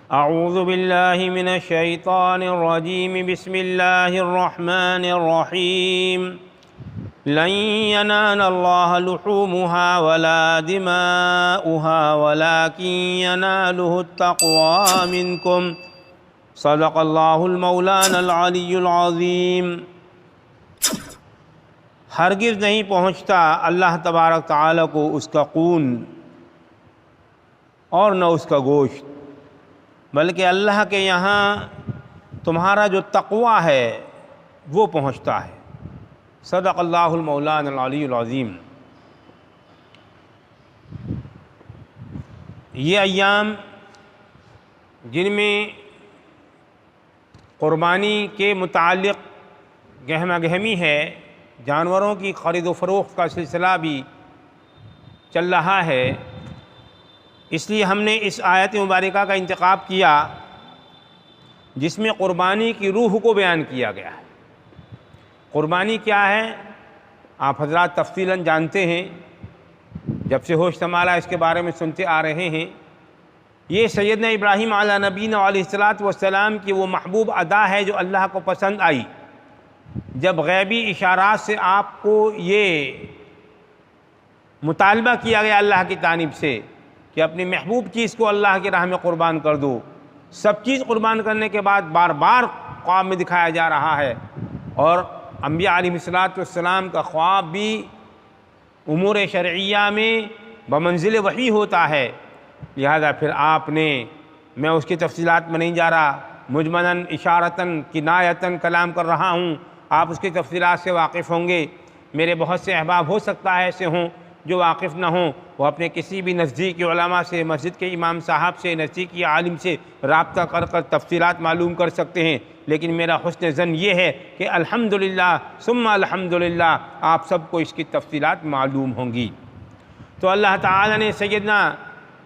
अऊज़ु बिल्लाहि मिनश शैतानिर रजीम बिस्मिल्लाहिर रहमानिर रहीम लन यनालल्लाह लुहूमुहा वला दिमाउहा वलाकिन यनालुहुत तक़वा मिनकुम सदक़ल्लाहुल मौलानल अलियुल अज़ीम। हरगिज़ नहीं पहुँचता अल्लाह तबारक तआला को उसका खून और न उसका गोश्त, बल्कि अल्लाह के यहाँ तुम्हारा जो तक़वा है वो पहुँचता है। सदक़ल्लाहुल मौलानल अलियुल अज़ीम। ये अय्याम जिनमें क़ुरबानी के मुताल्लिक़ गहमा गहमी है, जानवरों की ख़रीद व फ़रोख्त का सिलसिला भी चल रहा है, इसलिए हमने इस आयत मुबारका का इंतख़ाब किया जिसमें क़ुरबानी की रूह को बयान किया गया है। क़ुरबानी क्या है आप हज़रात तफ़सीलन जानते हैं, जब से होश संभाला इसके बारे में सुनते आ रहे हैं। ये सैयदना इब्राहीम अला नबीना अलैहिस्सलातु वस्सलाम की वो महबूब अदा है जो अल्लाह को पसंद आई। जब गैबी इशारात से आपको ये मुतालबा किया गया अल्लाह की तानीब से कि अपनी महबूब चीज़ को अल्लाह की राह में क़ुरबान कर दो, सब चीज़ क़ुरबान करने के बाद बार बार ख्वाब में दिखाया जा रहा है। और अम्बिया अलैहिस्सलातु वस्सलाम का ख्वाब भी उमूर शरइया में बमंजिल वही होता है। लिहाजा फिर आपने, मैं उसकी तफसीलात में नहीं जा रहा, मुजमलन इशारतन किनायतन कलाम कर रहा हूँ, आप उसकी तफसीलात से वाकिफ़ होंगे। मेरे बहुत से अहबाब हो सकता है ऐसे हों जो वाकिफ़ ना हों, वो अपने किसी भी नज़दीकी उलमा से, मस्जिद के इमाम साहब से, नज़दीकी आलिम से रब्ता कर कर तफसीलात मालूम कर सकते हैं। लेकिन मेरा हुस्न ज़न ये है कि अल्हम्दुलिल्लाह सुम्मा अल्हम्दुलिल्लाह आप सबको इसकी तफसीलात मालूम होंगी। तो अल्लाह ताला ने सैयदना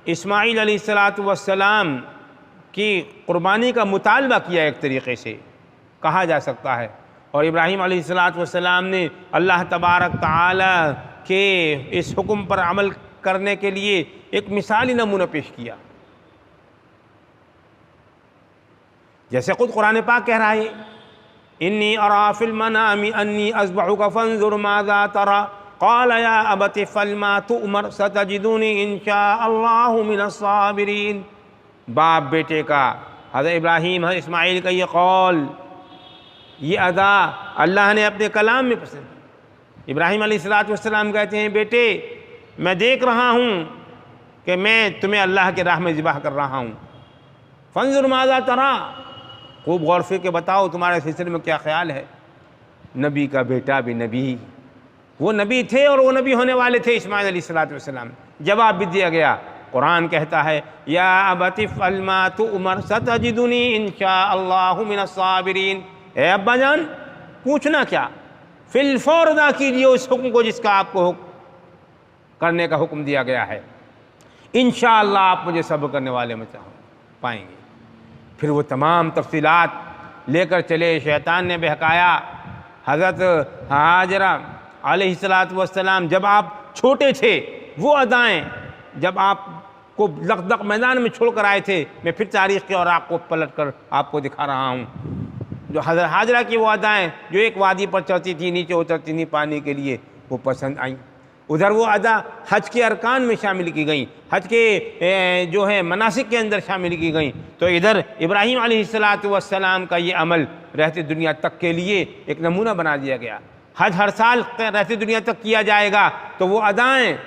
इस्माईल अलैहिस्सलातु वस्सलाम की क़ुरबानी का मुतालबा किया, एक तरीक़े से कहा जा सकता है। और इब्राहीम अलैहिस्सलातु वस्सलाम ने अल्लाह तबारक तआला के इस हुक्म पर अमल करने के लिए एक मिसाली नमूना पेश किया। जैसे खुद कुरान पाक कह रहा है, इन्नी अरा फिल मनामी अन्नी अज़बहुका फंजुर माज़ा तरा क़ाल या अबति फ़अल मा तुअमर सतजिदुनी इंशाअल्लाहु मिनस साबिरीन। बाप बेटे का, हज़रत इब्राहीम हज़रत इस्माईल का ये कौल, ये अदा अल्लाह ने अपने कलाम में पसंद। इब्राहीम अलैहिस्सलातु वस्सलाम कहते हैं, बेटे मैं देख रहा हूँ कि मैं तुम्हें अल्लाह के राह में ज़िबाह कर रहा हूँ। फंजुर माज़ा तरा, खूब गौर से के बताओ तुम्हारे सिलसिले में क्या ख्याल है। नबी का बेटा भी नबी, वो नबी थे और वो नबी होने वाले थे इस्माईल अलैहिस्सलातु वस्सलाम। जवाब भी दिया गया। कुरान कहता है, या अबति फ़अल मा तुअमर सतजिदुनी इंशाअल्लाहु मिनस साबिरीन। ए अब्बा जान, पूछना क्या, फिल फौर अदा कीजिए उस हुक्म को जिसका आपको करने का हुक्म दिया गया है। इंशाअल्लाह आप मुझे सब्र करने वाले में पाएंगे। फिर वो तमाम तफसीलात लेकर चले। शैतान ने बहकाया। हज़रत हाजरा अलैहिस्सलातु वस्सलाम जब आप छोटे थे, वो अदाएँ जब आपको लकदक मैदान में छोड़ कर आए थे, मैं फिर तारीख़ के और आपको पलट कर आपको दिखा रहा हूँ। जो हज़रत हाजरा की वो अदाएँ जो एक वादी पर चलती थी, नीचे उतरती थी पानी के लिए, वो पसंद आई। उधर वो अदा हज के अरकान में शामिल की गई, हज के जो है मनासिक के अंदर शामिल की गई। तो इधर इब्राहीम अलैहिस्सलातु वस्सलाम का ये अमल रहती दुनिया तक के लिए एक नमूना बना दिया गया। हज हर साल रहती दुनिया तक किया जाएगा, तो वो अदाएँ,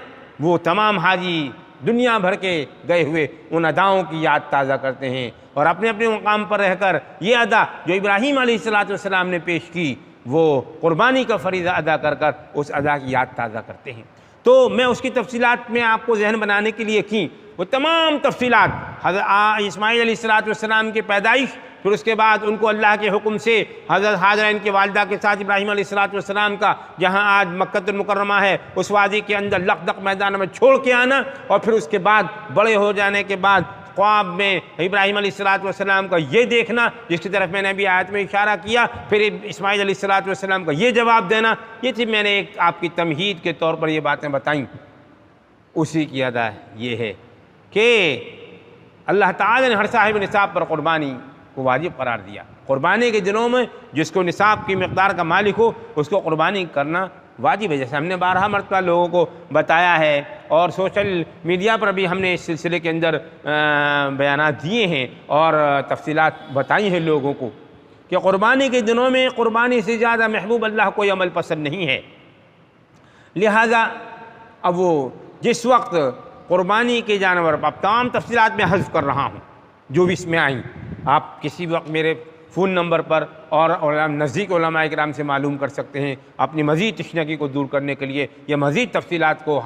वो तमाम हाजी दुनिया भर के गए हुए उन अदाओं की याद ताज़ा करते हैं और अपने अपने मुकाम पर रहकर ये अदा जो इब्राहीम अलैहिस्सलातु वस्सलाम ने पेश की, वो क़ुरबानी का फ़रीज़ा अदा कर कर उस अदा की याद ताज़ा करते हैं। तो मैं उसकी तफसीलात में आपको जहन बनाने के लिए की, वो तमाम तफसीलात हज़रत इस्माईल अलैहिस्सलातु वस्सलाम की पैदाइश, फिर उसके बाद उनको अल्लाह के हुक्म से हज़रत हाजरा इनके वालिदा के साथ इब्राहीम अलैहिस्सलातु वस्सलाम का जहाँ आज मक्कतुल मुकर्रमा है उस वादी के अंदर लकदक मैदान में छोड़ के आना, और फिर उसके बाद बड़े हो जाने के बाद ख्वाब में इब्राहीम अलैहिस्सलातु वस्सलाम का ये देखना जिसकी तरफ मैंने अभी आयत में इशारा किया, फिर इस्माईल अलैहिस्सलातु वस्सलाम का ये जवाब देना, ये थी मैंने एक आपकी तमहीद के तौर पर ये बातें बताई। उसी की अदा ये है कि अल्लाह ताला ने हर साहिब निसाब पर क़ुरबानी को वाजिब करार दिया। क़ुरबानी के दिनों में जिसको निसाब की मिक़दार का मालिक हो उसको क़ुरबानी करना वाजिब है, जैसे हमने 12 मरतबा लोगों को बताया है और सोशल मीडिया पर भी हमने इस सिलसिले के अंदर बयानात दिए हैं और तफसीलात बताई हैं लोगों को कि क़ुरबानी के दिनों में क़ुरबानी से ज़्यादा महबूब अल्लाह कोई अमल पसंद नहीं है। लिहाजा अब वो जिस वक्त क़ुरबानी के जानवर, अब तमाम तफसीलात में हज़्फ़ कर रहा हूँ जो भी इसमें आई, आप किसी वक्त मेरे फ़ोन नंबर पर और नज़दीक उलमा इकराम से मालूम कर सकते हैं अपनी मज़ीद तशनगी को दूर करने के लिए या मज़ीद तफसीलात को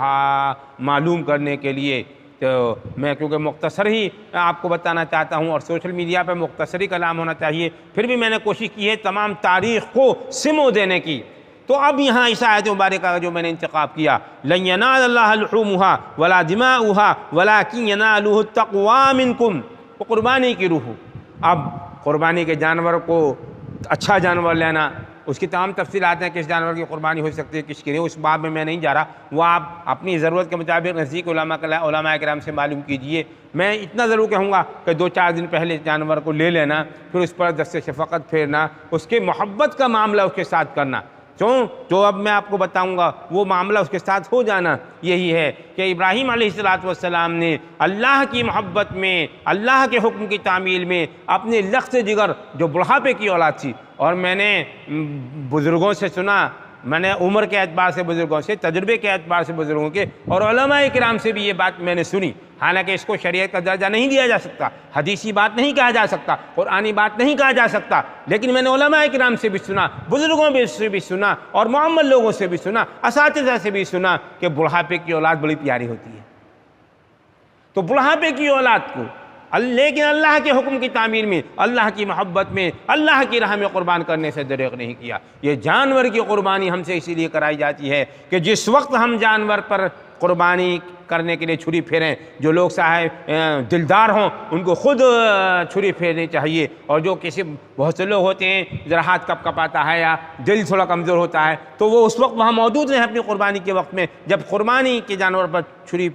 मालूम करने के लिए। तो मैं क्योंकि मुख्तसर ही आपको बताना चाहता हूँ और सोशल मीडिया पर मुख्तसर ही कलाम होना चाहिए, फिर भी मैंने कोशिश की है तमाम तारीख़ को सिमो देने की। तो अब यहाँ इस आयत मुबारक का जो मैंने इंतखाब किया, लन यनालल्लाह लुहूमुहा वला दिमाउहा वलाकिन यनालुहु तक़वा मिनकुम, वो क़ुरबानी की रूह। अब क़ुरबानी के जानवर को अच्छा जानवर लेना, उसकी तमाम तफसीलात हैं, किस जानवर की क़ुरबानी हो सकती है किसकी नहीं, उस बाब में मैं नहीं जा रहा, वो आप अपनी ज़रूरत के मुताबिक नज़दीक उलमा किराम से मालूम कीजिए। मैं इतना ज़रूर कहूँगा कि 2-4 दिन पहले जानवर को ले लेना, फिर उस पर दस्ते शफ़क़त फेरना, उसके मोहब्बत का मामला उसके साथ करना। जो अब मैं आपको बताऊंगा वो मामला उसके साथ हो जाना यही है कि इब्राहीम अलैहिस्सलाम ने अल्लाह की मोहब्बत में, अल्लाह के हुक्म की तामील में अपने लख्त जिगर जो बुढ़ापे की औलाद थी, और मैंने बुज़ुर्गों से सुना, मैंने उम्र के एतबार से बुज़ुर्गों से, तजुर्बे के एतबार से बुज़ुर्गों के और उलमाए किराम से भी ये बात मैंने सुनी। हालांकि इसको शरीयत का दर्जा नहीं दिया जा सकता, हदीसी बात नहीं कहा जा सकता, कुरानी बात नहीं कहा जा सकता, लेकिन मैंने उलमाए किराम से भी सुना, बुज़ुर्गों से भी सुना और मुअम्मल लोगों से भी सुना, असातिज़ा से भी सुना कि बुढ़ापे की औलाद बड़ी प्यारी होती है। तो बुढ़ापे की औलाद को लेकिन अल्लाह के हुक्म की तामीर में, अल्लाह की मोहब्बत में, अल्लाह की राह में क़ुरबान करने से दरेग नहीं किया। ये जानवर की क़ुरबानी हमसे इसीलिए कराई जाती है कि जिस वक्त हम जानवर पर क़ुरबानी करने के लिए छुरी फेरें, जो लोग साहब दिलदार हों उनको ख़ुद छुरी फेरनी चाहिए, और जो किसी बहुत से लोग होते हैं ज़रा हाथ कपकपाता है या दिल थोड़ा कमज़ोर होता है, तो वो उस वक्त वहाँ मौजूद रहें अपनी क़ुरबानी के वक्त में, जब क़ुरबानी के जानवर पर छुरी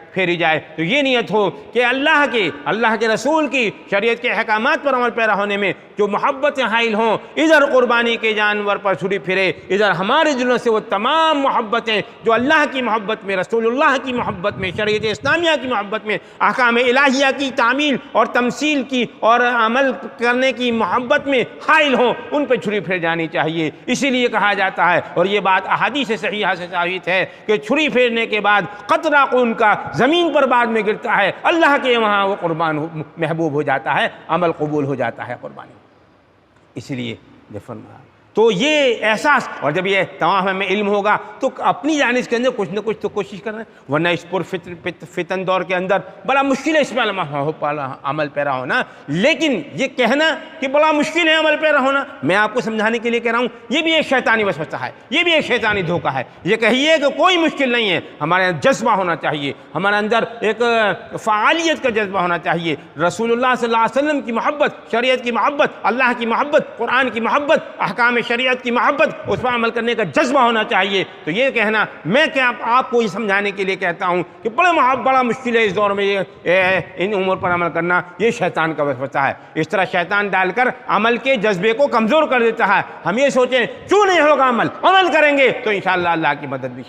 फेरी जाए तो ये नियत हो कि अल्लाह के रसूल की शरीयत के अहकामात पर अमल पैरा होने में जो मोहब्बतें हाइल हों, इधर क़ुरबानी के जानवर पर छुरी फिरे, इधर हमारे दिलों से वो तमाम मोहब्बतें जो अल्लाह की मोहब्बत में, रसूलुल्लाह की मोहब्बत में, शरीयत इस्लामिया की मोहब्बत में, अहकाम इलाहिया की तामील और तमसील की और अमल करने की मोहब्बत में हाइल हों, उन पर छुरी फेर जानी चाहिए। इसीलिए कहा जाता है, और ये बात अहादीस सहीहा से साबित है कि छुरी फेरने के बाद कतरा खून का ज़मीन पर बाद में गिरता है, अल्लाह के वहाँ वो क़ुरबान महबूब हो जाता है, अमल कबूल हो जाता है क़ुरबानी। इसलिए फरमाया तो ये एहसास, और जब ये तमाम हमें इल्म होगा तो अपनी जानिब के अंदर कुछ न कुछ तो कोशिश करना है, वरना इस फितन दौर के अंदर बड़ा मुश्किल है इसमें अमल पैरा होना। लेकिन ये कहना कि बड़ा मुश्किल है अमल पैरा होना, मैं आपको समझाने के लिए कह रहा हूँ, ये भी एक शैतानी वसवसा है, ये भी एक शैतानी धोखा है। ये कहिए कि कोई मुश्किल नहीं है, हमारे अंदर जज्बा होना चाहिए, हमारे अंदर एक फ़ालियत का जज्बा होना चाहिए, रसूलुल्लाह सल्लल्लाहु अलैहि वसल्लम की मोहब्बत, शरीयत की मोहब्बत, अल्लाह की मोहब्बत, कुरान की मोहब्बत, अहकाम शरीयत की मोहब्बत, उस पर अमल करने का जज्बा होना चाहिए। तो ये कहना, मैं क्या आपको ये समझाने के लिए कहता हूँ कि बड़ा मुश्किल है इस दौर में ये इन उम्र पर अमल करना, ये शैतान का वसवसा है। इस तरह शैतान डालकर अमल के जज्बे को कमज़ोर कर देता है। हम ये सोचें क्यों नहीं होगा अमल करेंगे तो इंशाअल्लाह अल्लाह की मदद भी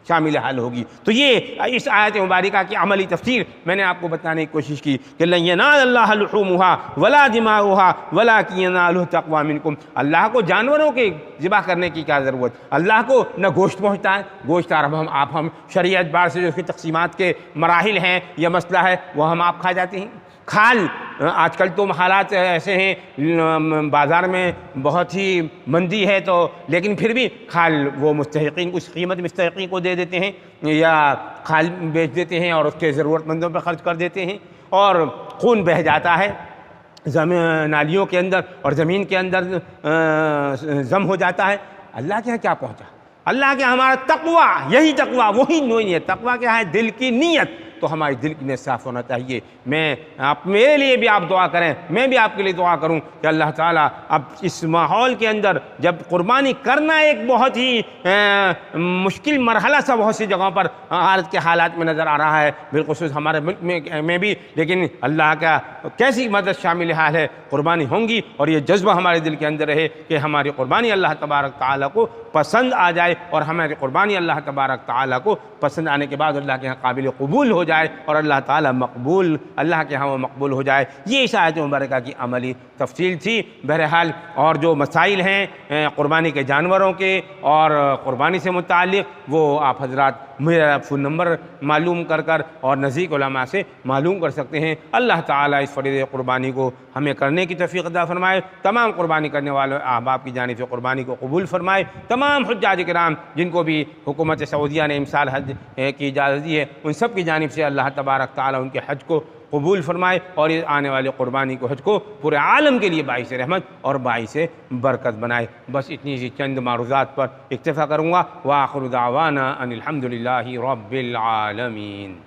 शामिल हाल होगी। तो ये इस आयत मुबारका की अमली तफसीर मैंने आपको बताने की कोशिश की कि लन यनालल्लाह लुहूमुहा वला दिमाउहा वलाकिन यनालुहु तक़वा मिनकुम। अल्लाह को जानवरों के ज़िबा करने की क्या ज़रूरत, अल्लाह को न गोश्त पहुँचता है, गोश्त हम शरीयत बार से जो उसकी तक़सीमात के मराहिल हैं या मसला है वो हम आप खा जाते हैं। खाल आजकल तो हालात ऐसे हैं, बाज़ार में बहुत ही मंदी है, तो लेकिन फिर भी खाल वो मुस्तहिक़ीन उस कीमत मुस्तहिक़ीन को दे देते हैं या खाल बेच देते हैं और उसके ज़रूरतमंदों पर ख़र्च कर देते हैं, और खून बह जाता है नालियों के अंदर और ज़मीन के अंदर जम हो जाता है। अल्लाह के यहाँ क्या पहुँचा? अल्लाह के हमारा तक़वा, यही तक़वा वही नहीं है। तक़वा क्या है? दिल की नीयत, तो हमारे दिल की नीयत साफ़ होना चाहिए। आप मेरे लिए भी आप दुआ करें, मैं भी आपके लिए दुआ करूं कि अल्लाह ताला अब इस माहौल के अंदर जब कुर्बानी करना एक बहुत ही मुश्किल मरहला सा बहुत सी जगहों पर भारत के हालात में नज़र आ रहा है, बिलखुसूस हमारे मुल्क में भी, लेकिन अल्लाह का कैसी मदद शामिल हाल है, कुर्बानी होंगी और ये जज्बा हमारे दिल के अंदर रहे कि हमारी कुर्बानी अल्लाह तबारक ताला को पसंद आ जाए और हमारी कुर्बानी अल्लाह तबारक ताला को पसंद आने के बाद अल्लाह के यहाँ काबिल कबूल हो जाए और अल्लाह ताला मकबूल, अल्लाह के यहाँ वो मकबूल हो जाए। ये इस आयत मुबारका की अमली तफसील थी। बहरहाल और जो मसाइल हैं कुर्बानी के जानवरों के और कुर्बानी से मुताल्लिक़, वो आप हजरात मेरा फ़ोन नंबर मालूम कर और नज़दीक उलमा से मालूम कर सकते हैं। अल्लाह ताला इस फ़रीज़े कुर्बानी को हमें करने की तौफ़ीक़ अता फ़रमाए, तमाम कुर्बानी करने वालों अहबाब की जानिब से कुर्बानी को कबूल फ़रमाए, तमाम हुज्जाज किराम जिनको भी हुकूमत सऊदिया ने इमसाल हज की इजाज़त दी है उन सब की जानिब से अल्लाह तबारक ताला उनके हज को कबूल फ़रमाए और ये आने वाले कुर्बानी को, हज को पूरे आलम के लिए बाइस रहमत और बाइस बरकत बनाए। बस इतनी सी चंद मारूज़ात पर इक्तफ़ा करूँगा। व आखिर दावाना अनिल हम्दुलिल्लाहि रब्बिल आलमीन।